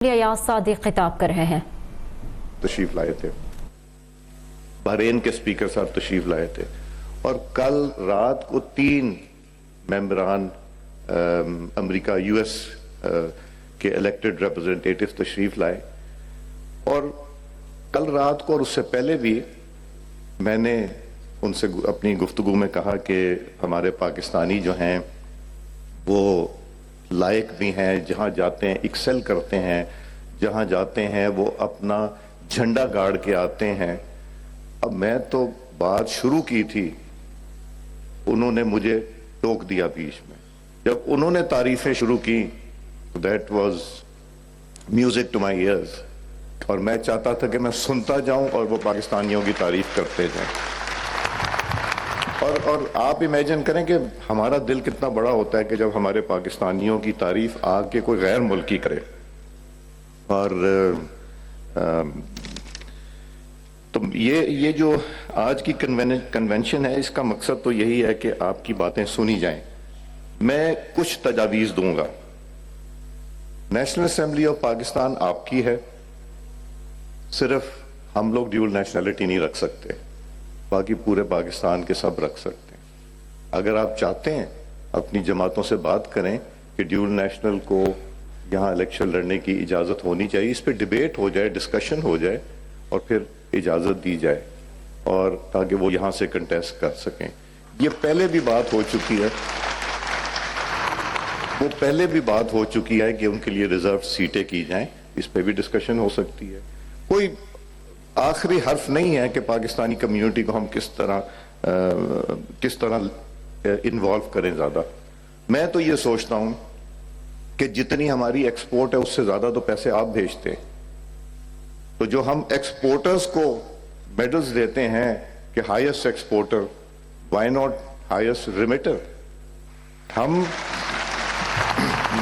अयाज सादिक खिताब कर रहे हैं। तशरीफ लाए थे, बहरेन के स्पीकर साहब तशरीफ लाए थे और कल रात को 3 मेंबरान अमेरिका यूएस के इलेक्टेड रिप्रेजेंटेटिव तशरीफ लाए और कल रात को और उससे पहले भी मैंने उनसे अपनी गुफ्तगू में कहा कि हमारे पाकिस्तानी जो हैं वो लायक भी हैं, जहां जाते हैं एक्सेल करते हैं, जहां जाते हैं वो अपना झंडा गाड़ के आते हैं। अब मैं तो बात शुरू की थी, उन्होंने मुझे टोक दिया बीच में। जब उन्होंने तारीफें शुरू की that was music to my ears और मैं चाहता था कि मैं सुनता जाऊं और वो पाकिस्तानियों की तारीफ करते जाएं। और आप इमेजिन करें कि हमारा दिल कितना बड़ा होता है कि जब हमारे पाकिस्तानियों की तारीफ आके कोई गैर मुल्की करे। और तो ये जो आज की कन्वेंशन है, इसका मकसद तो यही है कि आपकी बातें सुनी जाएं। मैं कुछ तजावीज दूंगा। नेशनल असेंबली ऑफ पाकिस्तान आपकी है, सिर्फ हम लोग ड्यूल नेशनैलिटी नहीं रख सकते, बाकी पूरे पाकिस्तान के सब रख सकते हैं। अगर आप चाहते हैं अपनी जमातों से बात करें कि ड्यूल नेशनल को यहाँ इलेक्शन लड़ने की इजाज़त होनी चाहिए, इस पर डिबेट हो जाए, डिस्कशन हो जाए और फिर इजाज़त दी जाए और ताकि वो यहाँ से कंटेस्ट कर सकें। ये पहले भी बात हो चुकी है, वो पहले भी बात हो चुकी है कि उनके लिए रिजर्व सीटें की जाएं, इस पर भी डिस्कशन हो सकती है। कोई आखिरी हर्फ नहीं है कि पाकिस्तानी कम्युनिटी को हम किस तरह इन्वॉल्व करें ज्यादा। मैं तो ये सोचता हूं कि जितनी हमारी एक्सपोर्ट है उससे ज्यादा तो पैसे आप भेजते हैं, तो जो हम एक्सपोर्टर्स को मेडल्स देते हैं कि highest exporter, why not highest remitter. हम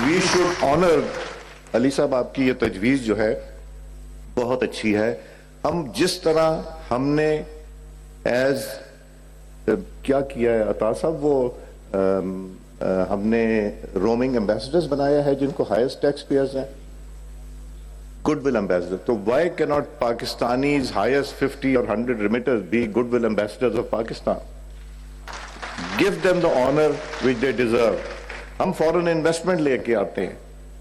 वी शुड ऑनर। अली साहब, आपकी ये तजवीज जो है बहुत अच्छी है। हम जिस तरह हमने क्या किया है अता साहब, वो हमने रोमिंग एम्बेसडर्स बनाया है जिनको हाईएस्ट टैक्स पेयर्स हैं, गुडविल एम्बेसडर। तो why can not Pakistanis highest 50 और 100 remitters be goodwill ambassadors of Pakistan? Give them the honour which they deserve. हम फॉरेन इन्वेस्टमेंट लेके आते हैं,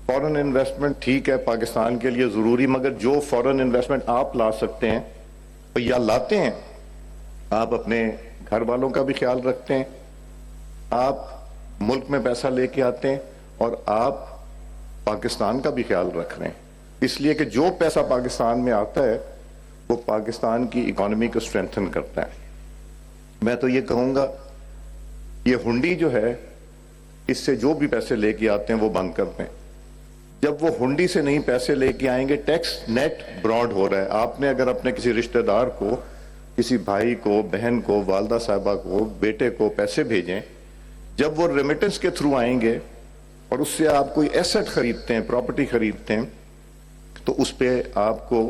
फॉरेन इन्वेस्टमेंट ठीक है पाकिस्तान के लिए जरूरी, मगर जो फॉरेन इन्वेस्टमेंट आप ला सकते हैं तो या लाते हैं, आप अपने घर वालों का भी ख्याल रखते हैं, आप मुल्क में पैसा लेके आते हैं और आप पाकिस्तान का भी ख्याल रख रहे हैं। इसलिए कि जो पैसा पाकिस्तान में आता है वो पाकिस्तान की इकोनॉमी को स्ट्रेंथन करता है। मैं तो ये कहूंगा, ये हुंडी जो है, इससे जो भी पैसे लेके आते हैं वो बंद कर दें। जब वो हुंडी से नहीं पैसे लेके आएंगे, टैक्स नेट ब्रॉड हो रहा है। आपने अगर अपने किसी रिश्तेदार को, किसी भाई को, बहन को, वालदा साहबा को, बेटे को पैसे भेजें, जब वो रेमिटेंस के थ्रू आएंगे और उससे आप कोई एसेट खरीदते हैं, प्रॉपर्टी खरीदते हैं, तो उस पर आपको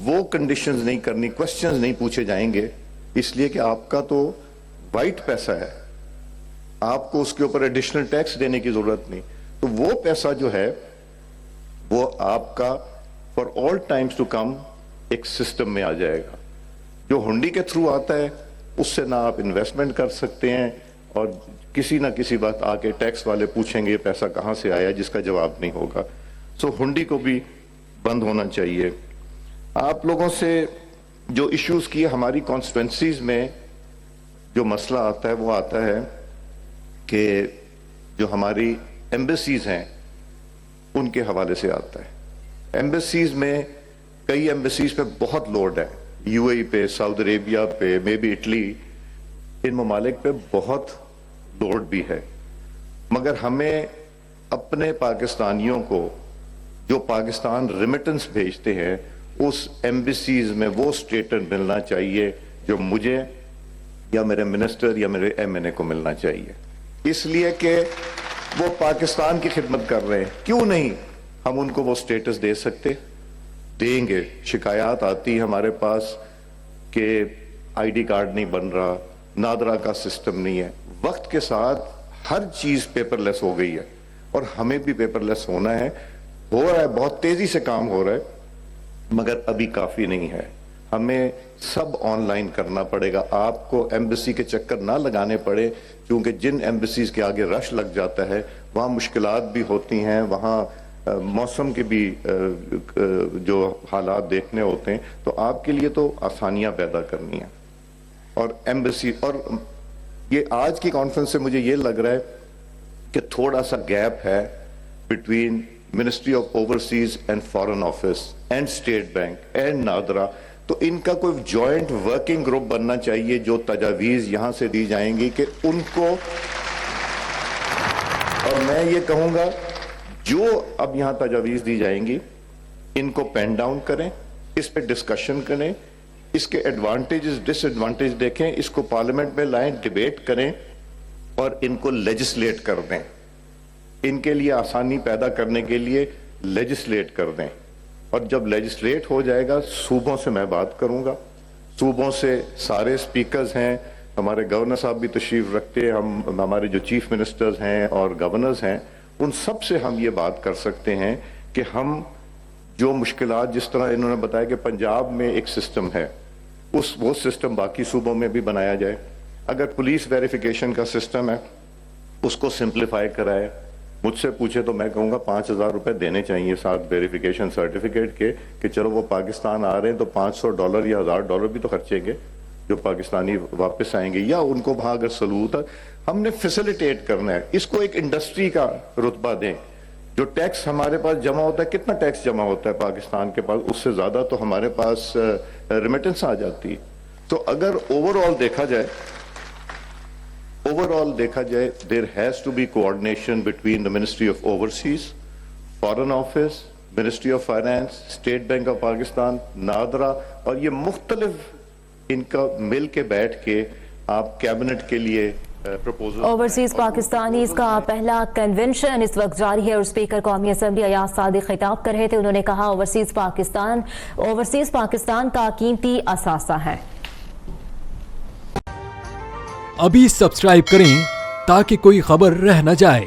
वो कंडीशंस नहीं करनी, क्वेश्चंस नहीं पूछे जाएंगे, इसलिए कि आपका तो वाइट पैसा है, आपको उसके ऊपर एडिशनल टैक्स देने की जरूरत नहीं। तो वो पैसा जो है वो आपका for all times to come एक सिस्टम में आ जाएगा। जो हुंडी के थ्रू आता है उससे ना आप इन्वेस्टमेंट कर सकते हैं और किसी ना किसी बात आके टैक्स वाले पूछेंगे पैसा कहां से आया, जिसका जवाब नहीं होगा। सो हुंडी को भी बंद होना चाहिए। आप लोगों से जो इश्यूज किए, हमारी कॉन्स्टिट्यूंसीज में जो मसला आता है वो आता है कि जो हमारी एम्बेसीज हैं उनके हवाले से आता है। एम्बेसीज में कई एम्बेसीज पे बहुत लोड है, यूएई पे, सऊदी अरेबिया पे, मे बी इटली, इन ममालिक पे बहुत लोड भी है। मगर हमें अपने पाकिस्तानियों को जो पाकिस्तान रिमिटेंस भेजते हैं उस एम्बेसीज में वो स्टेटस मिलना चाहिए जो मुझे या मेरे मिनिस्टर या मेरे एमएनए को मिलना चाहिए, इसलिए कि वो पाकिस्तान की खिदमत कर रहे हैं। क्यों नहीं हम उनको वो स्टेटस दे सकते? देंगे। शिकायत आती है हमारे पास कि आईडी कार्ड नहीं बन रहा, नादरा का सिस्टम नहीं है। वक्त के साथ हर चीज पेपरलेस हो गई है और हमें भी पेपरलेस होना है। ہو رہا ہے, بہت تیزی سے کام ہو رہا ہے, مگر ابھی کافی نہیں ہے. ہمیں سب آن لائن کرنا پڑے گا. آپ کو ایمبیسی کے چکر نہ لگانے پڑے, کیونکہ جن ایمبیسیز کے آگے رش لگ جاتا ہے وہاں مشکلات بھی ہوتی ہیں, وہاں موسم کے بھی جو حالات دیکھنے ہوتے ہیں, تو آپ کے لیے تو آسانیاں پیدا کرنی ہیں. اور ایمبیسی, اور یہ آج کی کانفرنس سے مجھے یہ لگ رہا ہے کہ تھوڑا سا گیپ ہے between ministry of overseas and foreign office and state bank and NADRA. تو ان کا کوئی جوائنٹ ورکنگ گروپ بننا چاہیے جو تجاویز یہاں سے دی جائیں گی کہ ان کو, اور میں یہ کہوں گا جو اب یہاں تجاویز دی جائیں گی ان کو پین ڈاؤن کریں, اس پہ ڈسکشن کریں, اس کے ایڈوانٹیجز ڈس ایڈوانٹیج دیکھیں, اس کو پارلیمنٹ میں لائیں, ڈیبیٹ کریں اور ان کو لیجسلیٹ کر دیں. ان کے لیے آسانی پیدا کرنے کے لیے لیجسلیٹ کر دیں. اور جب لیجسلیٹ ہو جائے گا, صوبوں سے میں بات کروں گا, صوبوں سے سارے سپیکرز ہیں, ہمارے گورنر صاحب بھی تشریف رکھتے ہیں, ہمارے جو چیف منسٹرز ہیں اور گورنرز ہیں, ان سب سے ہم یہ بات کر سکتے ہیں کہ ہم جو مشکلات, جس طرح انہوں نے بتایا کہ پنجاب میں ایک سسٹم ہے, وہ سسٹم باقی صوبوں میں بھی بنایا جائے. اگر پولیس ویریفیکیشن کا سسٹم ہے اس کو سمپلیفائی کرائے. مجھ سے پوچھے تو میں کہوں گا 5,000 روپے دینے چاہیے ساتھ ویریفیکیشن سرٹیفکیٹ کے, کہ چلو وہ پاکستان آ رہے ہیں تو $500 یا $1,000 بھی تو خرچیں گے جو پاکستانی واپس آئیں گے, یا ان کو وہاں اگر سلوٹ ہے. ہم نے فیسیلیٹیٹ کرنا ہے, اس کو ایک انڈسٹری کا رتبہ دیں. جو ٹیکس ہمارے پاس جمع ہوتا ہے, کتنا ٹیکس جمع ہوتا ہے پاکستان کے پاس, اس سے زیادہ تو ہمارے پاس ریمیٹنس آ جاتی ہے. تو اگر اوور آل دیکھا جائے there has to be coordination between the Ministry of Overseas, Foreign Office, Ministry of Finance, State Bank of Pakistan, NADRA, اور یہ مختلف ان کا مل کے بیٹھ کے آپ کیبنٹ کے لیے پروپوزل. اوورسیز پاکستانیز کا پہلا کنونشن اس وقت جاری ہے اور اسپیکر قومی اسمبلی ایاز صادق خطاب کر رہے تھے. انہوں نے کہا اوورسیز پاکستان کا قیمتی اثاثہ ہے. ابھی سبسکرائب کریں تاکہ کوئی خبر رہ نہ جائے.